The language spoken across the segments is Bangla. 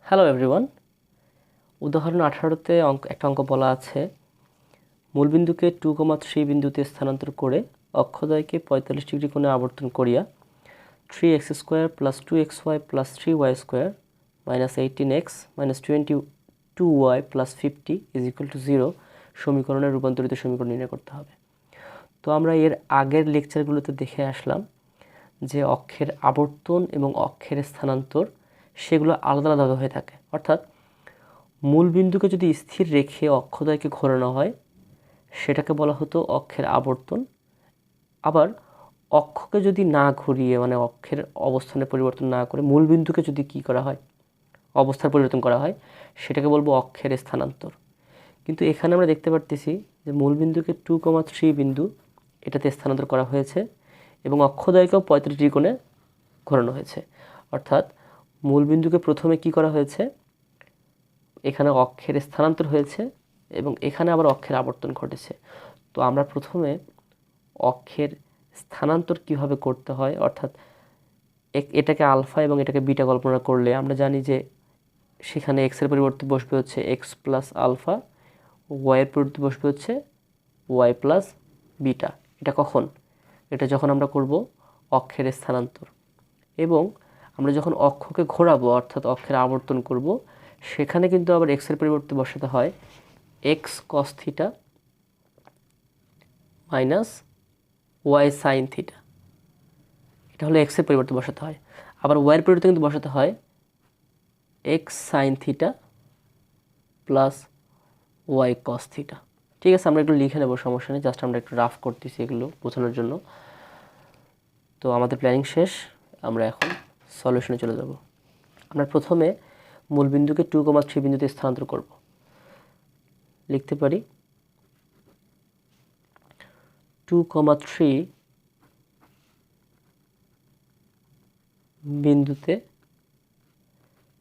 হ্যালো এভরিওয়ান, উদাহরণ 18তে একটা অঙ্ক বলা আছে মূলবিন্দুকে 2,3 বিন্দুতে স্থানান্তর করে অক্ষদ্বয়কে 45 ডিগ্রি কোণে আবর্তন করিয়া 3x² + 2xy + 3y² - 18x - 22y + 50 = 0 সমীকরণের রূপান্তরিত সমীকরণ নির্ণয় করতে হবে। তো আমরা এর আগের লেকচারগুলোতে দেখে আসলাম যে অক্ষের আবর্তন এবং অক্ষের স্থানান্তর সেগুলো আলাদা আলাদা হয়ে থাকে। অর্থাৎ মূল বিন্দুকে যদি স্থির রেখে অক্ষদ্বয়কে ঘোরানো হয় সেটাকে বলা হতো অক্ষের আবর্তন। আবার অক্ষকে যদি না ঘুরিয়ে মানে অক্ষের অবস্থানের পরিবর্তন না করে মূল বিন্দুকে যদি কী করা হয় অবস্থার পরিবর্তন করা হয় সেটাকে বলবো অক্ষের স্থানান্তর। কিন্তু এখানে আমরা দেখতে পারতেছি যে মূল বিন্দুকে 2,3 বিন্দু এটাতে স্থানান্তর করা হয়েছে এবং অক্ষদ্বয়কেও 45 ডিগ্রি কোণে ঘোরানো হয়েছে। অর্থাৎ মূল বিন্দুকে প্রথমে কি করা হয়েছে, এখানে অক্ষের স্থানান্তর হয়েছে এবং এখানে আবার অক্ষের আবর্তন ঘটেছে। তো আমরা প্রথমে অক্ষের স্থানান্তর কিভাবে করতে হয়, অর্থাৎ এটাকে আলফা এবং এটাকে বিটা কল্পনা করলে আমরা জানি যে সেখানে এক্সের পরিবর্তে বসবে হচ্ছে এক্স প্লাস আলফা, ওয়াইয়ের পরিবর্তে বসবে হচ্ছে ওয়াই প্লাস বিটা। এটা কখন? এটা যখন আমরা করব অক্ষের স্থানান্তর। এবং আমরা যখন অক্ষকে ঘোরাবো অর্থাৎ অক্ষের আবর্তন করব সেখানে কিন্তু আবার এক্সের পরিবর্তে বসাতে হয় x cos theta minus y sine theta. এটা হলো এক্সের পরিবর্তে বসাতে হয়। আবার ওয়াইয়ের পরিবর্তে কিন্তু বসাতে হয় x sine theta plus y cos theta. ঠিক আছে, আমরা এগুলো লিখে নেব, সমস্যা নেই, জাস্ট আমরা একটু রাফ করতেছি এগুলো বোঝানোর জন্য। তো আমাদের প্ল্যানিং শেষ, আমরা এখন সলিউশনে চলে যাব। আমরা প্রথমে মূল বিন্দুকে 2,3 বিন্দুতে স্থানান্তর করব। লিখতে পারি 2,3 বিন্দুতে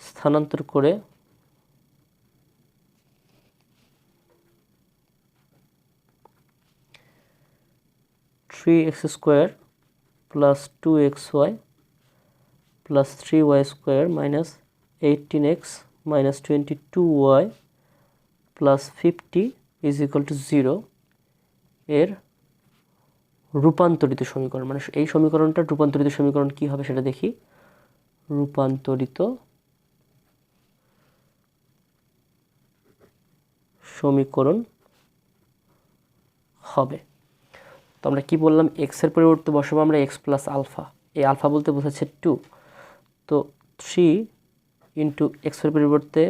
স্থানান্তর করে (3x² + 2xy + 3y² - 18x - 22y + 50 = 0 এর রূপান্তরিত সমীকরণ। মানে এই সমীকরণটার রূপান্তরিত সমীকরণ কি হবে সেটা দেখি। রূপান্তরিত সমীকরণ হবে। তো আমরা কি বললাম, এক্সের পরিবর্তে বসাবো আমরা এক্স প্লাস আলফা। এই আলফা বলতে বোঝাচ্ছে 2। তো 3 ইন্টু এক্সের পরিবর্তে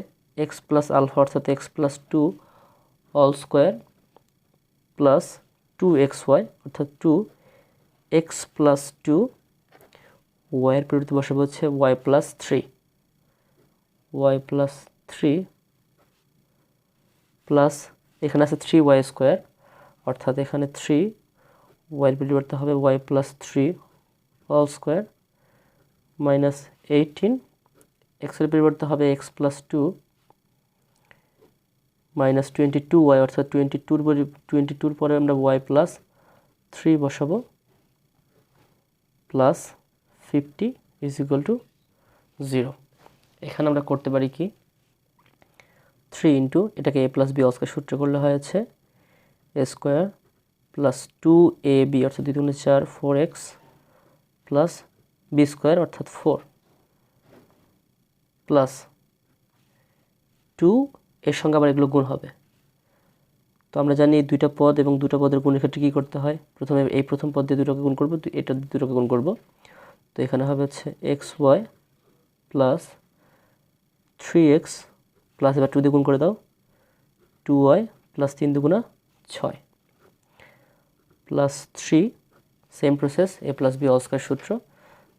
এক্স প্লাস আলফা অর্থাৎ x plus 2 all square plus 2xy অর্থাৎ 2x প্লাস 2, ওয়াইয়ের পরিবর্তে বসাবো হচ্ছে y plus 3, y plus 3 plus এখানে আছে 3y² অর্থাৎ এখানে 3, ওয়াইয়ের পরিবর্তে হবে y plus 3 all square minus 18, এক্সের পরিবর্তে হবে এক্স প্লাস 2 মাইনাস 22y অর্থাৎ 22 পরে আমরা ওয়াই প্লাস 3 বসাবো প্লাস 50 = 0। এখানে আমরা করতে পারি কি 3 ইন্টু এটাকে a প্লাস বি অস্কার সূত্র করলে হয়েছে a স্কোয়ার প্লাস 2ab অর্থাৎ 2 × 4 4x প্লাস বি স্কোয়ার অর্থাৎ 4 প্লাস 2 এর সঙ্গে আবার এগুলো গুণ হবে। তো আমরা জানি এই দুইটা পদ এবং দুটো পদের গুণের ক্ষেত্রে কী করতে হয়, প্রথমে এই প্রথম পদ দিয়ে দুটোকে গুণ করবো, এটা দুটোকে গুণ করবো। তো এখানে হবে হচ্ছে xy প্লাস 3x প্লাস এবার 2 দিয়ে গুণ করে দাও 2y প্লাস 3 দুগুণা 6 plus 3 same process a plus B all square সূত্র,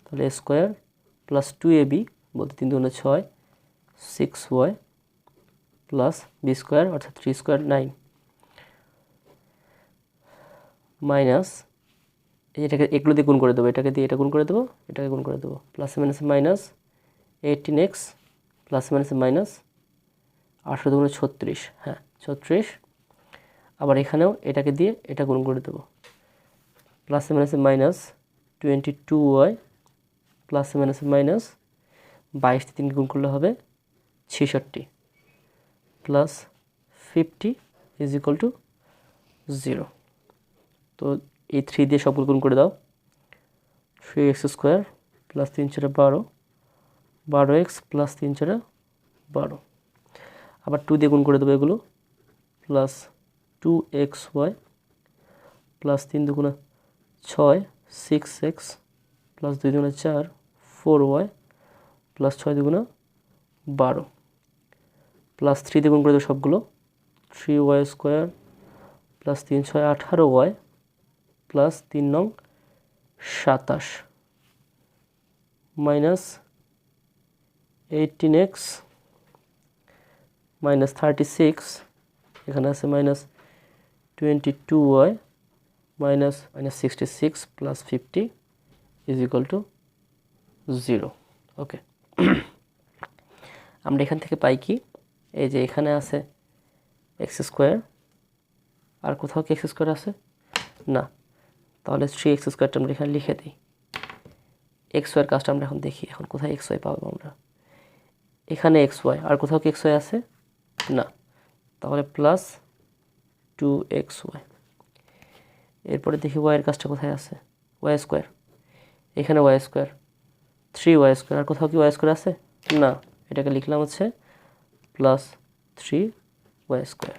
তাহলে a স্কয়ার প্লাস 2ab বলতে 3 দুগুণা 6 6y প্লাস বি স্কয়ার অর্থাৎ 3 স্কয়ার 9 মাইনাস এটাকে এগুলো দিয়ে গুণ করে দেবো, এটাকে দিয়ে এটা গুণ করে দেবো, এটাকে গুণ করে দেবো, plus minus minus 18x plus minus minus 8 দুগুণে 36, হ্যাঁ 36, আবার এখানেও এটাকে দিয়ে এটা গুণ করে দেবো, প্লাসে মাইনাসে মাইনাস 22y প্লাসে মাইনাসে মাইনাস 22 দিয়ে 3 গুণ করলে হবে 66 প্লাস 50 ইজ ইকুয়াল টু 0। তো এই 3 দিয়ে সবগুলো গুণ করে দাও, 3x² প্লাস 3 4 12, 12x প্লাস 3 4 12, আবার 2 দিয়ে গুণ করে দেবো এগুলো, প্লাস 2xy প্লাস 3 দুগুণা 6 6x প্লাস 2 দুগুণা 4 4y প্লাস 6 দুগুণা 12, প্লাস 3 দিয়ে গুণ করে দেবো সবগুলো, 3y² plus 3 6 18y plus 3 9 27 minus 18x minus 36, এখানে আছে minus 22y minus 66 plus 50 is equal to 0। ওকে, আমরা এখান থেকে পাই কি, এই যে এখানে আছে x², আর কোথাও কি x² আছে না, তাহলে 3x² আমরা এখানে লিখে দিই। xy এর কাজটা আমরা এখন দেখি, এখন কোথায় xy পাবো আমরা, এখানে xy, আর কোথাও কি xy আছে না, তাহলে প্লাস 2xy। এরপরে দেখি y এর কাজটা কোথায় আছে, y², এখানে y², 3y², আর কোথাও কি y² আছে না, এটাকে লিখলাম হচ্ছে প্লাস 3y²।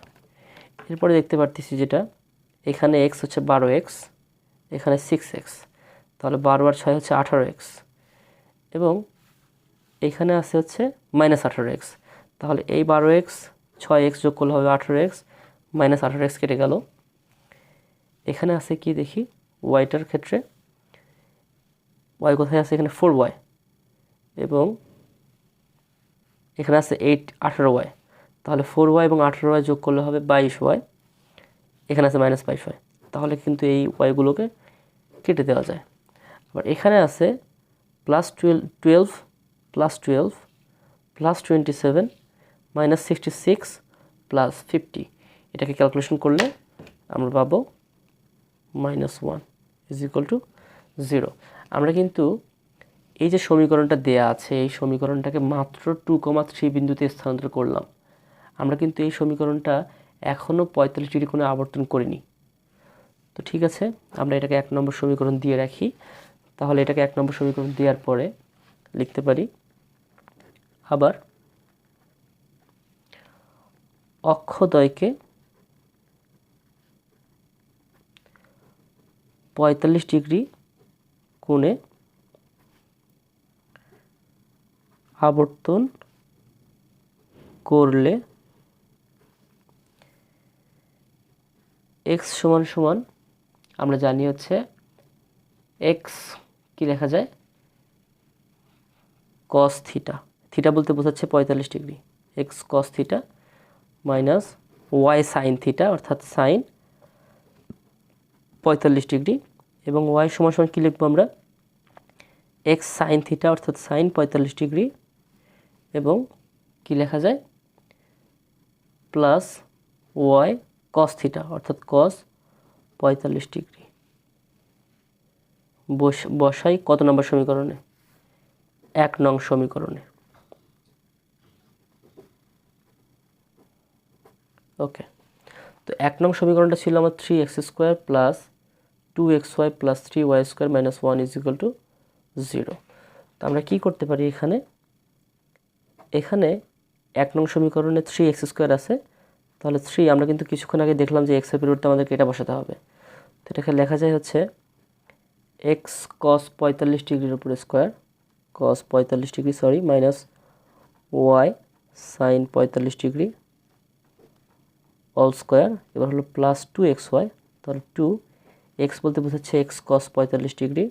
এরপরে দেখতে পারতেছি যেটা এখানে x হচ্ছে 12x, এখানে 6x, তাহলে 12 আর 6 হচ্ছে 18x, এবং এইখানে আছে হচ্ছে মাইনাস 18x, তাহলে এই 12x 6x যোগ করলে হবে 18x, মাইনাস 18x কেটে গেল। এখানে আছে কি দেখি, ওয়াইটার ক্ষেত্রে y কোথায় আছে, এখানে 4y, এবং এখানে আছে 18y, তাহলে 4y এবং 18y যোগ করলে হবে 22y, এখানে আছে মাইনাস 22y, তাহলে কিন্তু এই ওয়াইগুলোকে কেটে দেওয়া যায়। আবার এখানে আছে plus 12 plus 12 plus 27 minus 66 plus 50, এটাকে ক্যালকুলেশন করলে আমরা পাবো -1 ইজ ইকুয়াল টু 0। আমরা কিন্তু এই যে সমীকরণটা দেয়া আছে, এই সমীকরণটাকে মাত্র 2,3 বিন্দুতে স্থানান্তর করলাম। আমরা কিন্তু এই সমীকরণটা এখনও 45 ডিগ্রি কোণে আবর্তন করিনি। তো ঠিক আছে, আমরা এটাকে 1 নম্বর সমীকরণ দিয়ে রাখি। তাহলে এটাকে 1 নম্বর সমীকরণ দেওয়ার পরে লিখতে পারি, আবার অক্ষদ্বয়কে 45 ডিগ্রি কোণে আবর্তন করলে x সমান সমান আমরা জানি হচ্ছে x কি লেখা যায়, cos থিটা, থিটা বলতে বোঝাচ্ছে 45 degree, x cos theta minus y sin theta অর্থাৎ sin 45 ডিগ্রি, এবং y সমান সমান কি লিখবো আমরা, x sin থিটা অর্থাৎ sin 45 ডিগ্রি, এবং কি লেখা যায় প্লাস y cos থিটা অর্থাৎ cos 45 ডিগ্রি। বসাই কত নম্বর সমীকরণে, 1 নং সমীকরণে। ওকে, তো 1 নং সমীকরণটা ছিল আমার 3x² plus 2xy plus 3y² minus 1 is equal to 0। তো আমরা কি করতে পারি, এখানে 1 নং সমীকরণে 3x² আছে, তাহলে 3 আমরা কিন্তু কিছুক্ষণ আগে দেখলাম যে x এর পরিবর্তে আমাদেরকে এটা বসাতে হবে। তো এটাকে লেখা যায় হচ্ছে x cos 45 ডিগ্রির উপরে square, cos 45 degree minus y sin 45 degree all square, এবার হলো প্লাস 2xy, তাহলে 2x বলতে বোঝাচ্ছে x cos 45 degree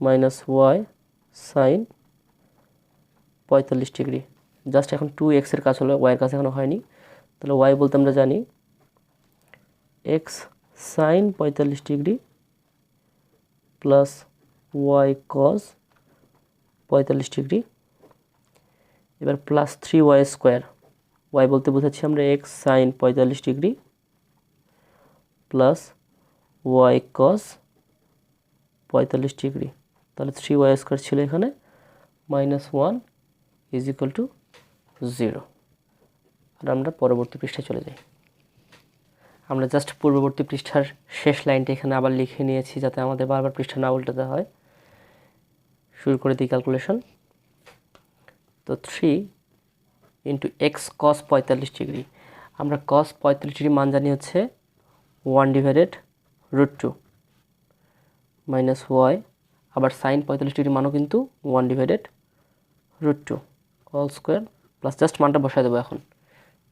minus y sin 45 degree. Just এখন 2x এর কাজ হলো, y এর কাজ এখনো হয়নি, তাহলে y বলতে আমরা জানি x sin 45 degree plus y cos 45 degree, এবার প্লাস 3y² ওয়াই বলতে বোঝাচ্ছি আমরা x sine 45 degree plus y cos 45 degree, তাহলে 3y² ছিল এখানে, -1 ইজ ইকুয়াল টু 0। আর আমরা পরবর্তী পৃষ্ঠায় চলে যাই। আমরা জাস্ট পূর্ববর্তী পৃষ্ঠার শেষ লাইনটা এখানে আবার লিখে নিয়েছি যাতে আমাদের বারবার পৃষ্ঠা না উল্টাতে হয়। শুরু করে দিই ক্যালকুলেশন। তো 3 ইন্টু এক্স কস 45 ডিগ্রি, আমরা কস 45 ডিগ্রি মান জানি হচ্ছে 1/√2 মাইনাস ওয়াই, আবার সাইন 45 ডিগ্রি মানও কিন্তু 1/√2 অল স্কোয়ার প্লাস জাস্ট মানটা বসায় দেবো এখন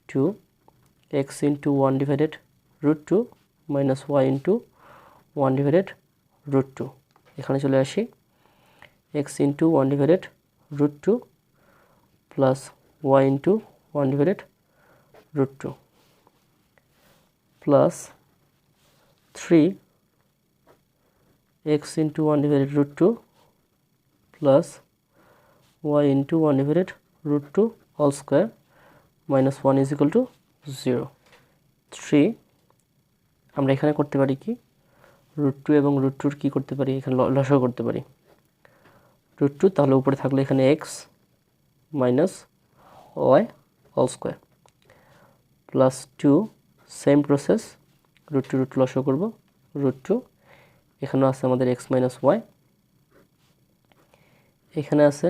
2x into 1/√2 minus y into 1/√2। এখানে চলে আসি x into 1/√2 plus y into 1/√2 plus 3x into 1/√2 plus y into 1/√2 all square minus 1 is equal to 0। 3 আমরা এখানে করতে পারি কি, √2 এবং √2 কি করতে পারি, এখানে লসাগু করতে পারি। √2 তাহলে উপরে থাকলো এখানে x minus y all square plus 2 same process, √2 লসাগু করব, √2 এখানেও আছে আমাদের x মাইনাস ওয়াই, এখানে আছে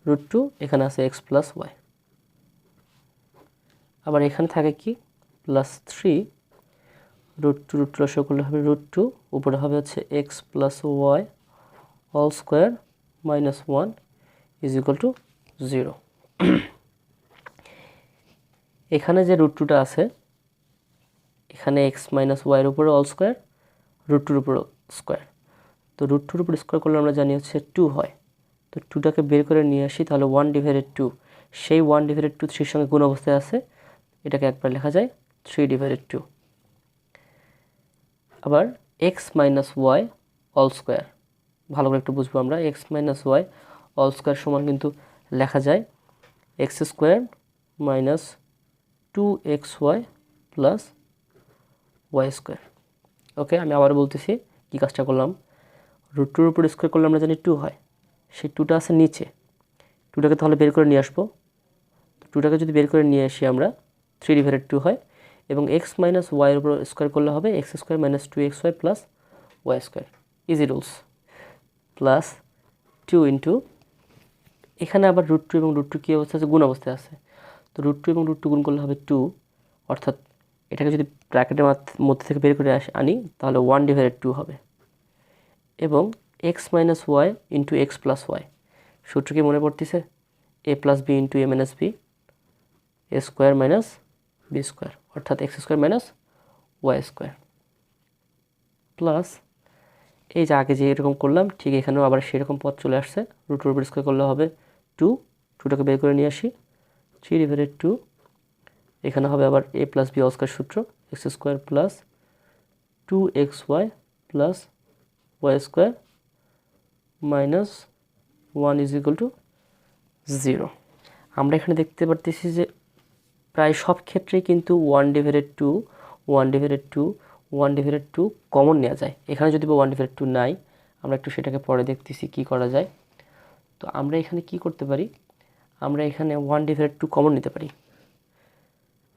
√2, এখানে আছে x প্লাস ওয়াই। আবার এখানে থাকে কি প্লাস 3 √2 লসাগু করলে হবে √2, উপরে হবে হচ্ছে x plus y all square minus 1 is equal to 0। এখানে যে √2টা আছে, এখানে x মাইনাস ওয়াইয়ের উপরে অল স্কোয়ার, √2-র উপর স্কোয়ার, তো √2-র উপর স্কোয়ার করলে আমরা জানি হচ্ছে 2 হয়। তো 2টাকে বের করে নিয়ে আসি, তাহলে 1/2, সেই 1/2 3-র সঙ্গে গুণ অবস্থায় আছে, এটাকে একবার লেখা যায় 3/2। আবার x minus y all square, ভালো করে একটু বুঝবো আমরা, x minus y all square সমান কিন্তু লেখা যায় x² minus 2xy plus y²। ওকে, আমি আবার বলতেছি কি কাজটা করলাম, √2-র উপর স্কোয়ার করলে আমরা জানি 2 হয়, সেই 2টা আছে নিচে, 2টাকে তাহলে বের করে নিয়ে আসবো। 2টাকে যদি বের করে নিয়ে আসি আমরা 3/2 হয়, এবং x মাইনাস ওয়াইয়ের উপর স্কোয়ার করলে হবে x² minus 2xy plus y², easy rules, plus 2 into এখানে আবার √2 এবং √2 কী অবস্থা আছে, গুণ অবস্থায় আছে, তো √2 এবং √2 গুণ করলে হবে 2, অর্থাৎ এটাকে যদি ব্র্যাকেটের মধ্যে থেকে বের করে আনি তাহলে 1/2 হবে, এবং x minus y into x plus y, সূত্র কি মনে পড়তেছে, a plus B into A minus B, A square minus B square, অর্থাৎ x² মাইনাস y² প্লাস এই যে আগে যে এরকম করলাম ঠিক এখানেও আবার সেরকম পথ চলে আসছে, √2-র উপর স্কোয়ার করলে হবে 2, 2টাকে বের করে নিয়ে আসি 3/2, এখানে হবে আবার a plus B all square সূত্র, x² plus 2xy plus y² minus 1 is equal to 0। আমরা এখানে দেখতে পারতেছি যে প্রায় সব ক্ষেত্রেই কিন্তু 1/2 কমন নেওয়া যায়। এখানে যদি 1/2 নাই, আমরা একটু সেটাকে পরে দেখতেছি কি করা যায়। তো আমরা এখানে কি করতে পারি, আমরা এখানে 1/2 কমন নিতে পারি।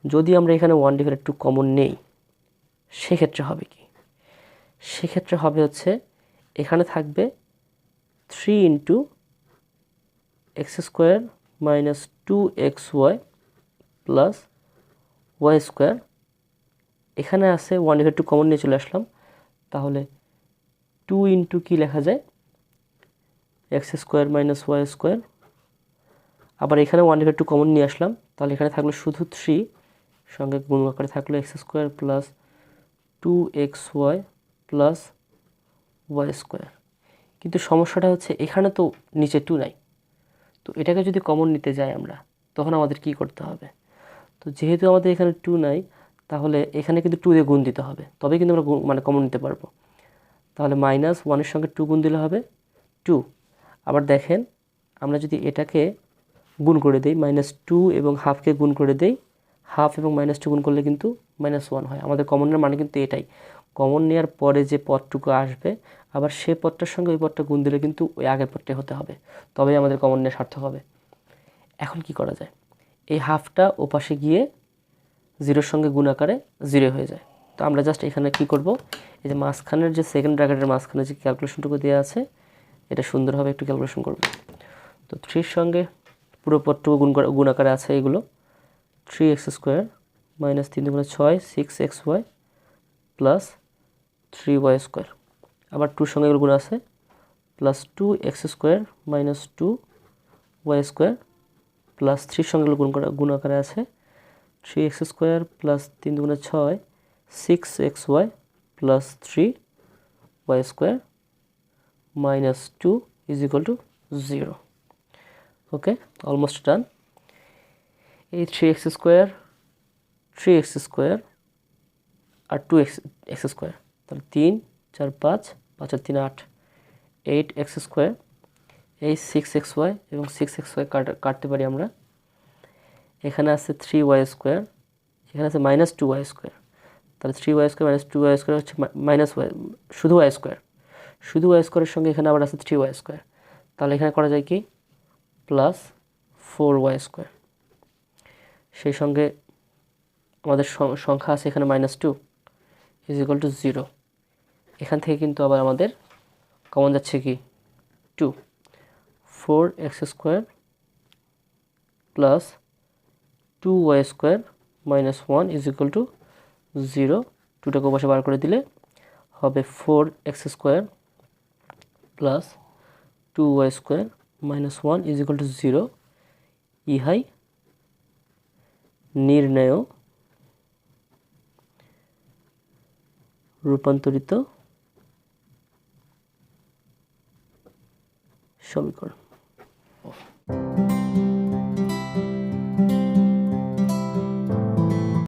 যদি আমরা এখানে 1/2 কমন নেই, সেক্ষেত্রে হবে কি, সেক্ষেত্রে হবে হচ্ছে এখানে থাকবে 3 into x² minus 2xy plus y², এখানে আছে 1/2 কমন নিয়ে চলে আসলাম, তাহলে 2 ইন্টু কী লেখা যায়, x² মাইনাস y², আবার এখানে 1/2 কমন নিয়ে আসলাম, তাহলে এখানে থাকলো শুধু 3, সঙ্গে গুণ আকারে থাকলো x² plus 2xy plus y²। কিন্তু সমস্যাটা হচ্ছে এখানে তো নিচে 2 নাই, তো এটাকে যদি কমন নিতে যাই আমরা, তখন আমাদের কি করতে হবে, তো যেহেতু আমাদের এখানে 2 নাই, তাহলে এখানে কিন্তু 2 দিয়ে গুণ দিতে হবে, তবেই কিন্তু আমরা কমন নিতে পারবো। তাহলে -1-এর সঙ্গে 2 গুণ দিলে হবে 2। আবার দেখেন, আমরা যদি এটাকে গুণ করে দেই, -2 এবং হাফকে গুণ করে দেই, হাফ এবং -2 গুণ করলে কিন্তু -1 হয়। আমাদের কমন নেওয়ার মানে কিন্তু এটাই, কমন নেওয়ার পরে যে পদটুকু আসবে আবার সে পদটার সঙ্গে ওই পদটা গুণ দিলে কিন্তু ওই আগের পদটাই হতে হবে, তবেই আমাদের কমন নেওয়া সার্থক হবে। এখন কি করা যায়, এই হাফটা ওপাশে গিয়ে 0-এর সঙ্গে গুণ আকারে 0 হয়ে যায়। তো আমরা জাস্ট এখানে কি করব, এই যে মাঝখানের যে সেকেন্ড ব্র্যাকেটের মাঝখানে যে ক্যালকুলেশনটুকু দেওয়া আছে এটা সুন্দরভাবে একটু ক্যালকুলেশন করব। তো 3-এর সঙ্গে পুরো পদটুকু গুণ আকারে আছে এগুলো, 3x² - 3 × 6 6xy প্লাস 3y²। আবার 2-র সঙ্গে এগুলো গুণ আছে, প্লাস 2x² - 2y² প্লাস 3-র সঙ্গে গুণ আকারে আছে 3x² plus 3 × 6 6xy plus 3y² minus 2 is equal to 0. Okay, almost done. এই 3x² আর 2x² তাহলে 3 4 5 5 আর 3 8 8x², এই 6xy এবং 6xy কাটতে পারি আমরা। এখানে আছে 3y², এখানে আছে -2y², তাহলে 3y² - 2y² হচ্ছে -y, শুধু y², শুধু y² এর সঙ্গে এখানে আবার আছে 3y², তাহলে এখানে করা যায় কি প্লাস 4y²। সেই সঙ্গে আমাদের সংখ্যা আছে এখানে -2 is equal to 0। এখান থেকে কিন্তু আবার আমাদের কমন যাচ্ছে কি 2, 4x² plus 2y² - 1 is equal to 0। 2টাকে ওপাশে বার করে দিলে হবে 4x² plus 2y² - 1 is equal to 0। ইহাই নির্ণেয় রূপান্তরিত সমীকরণ।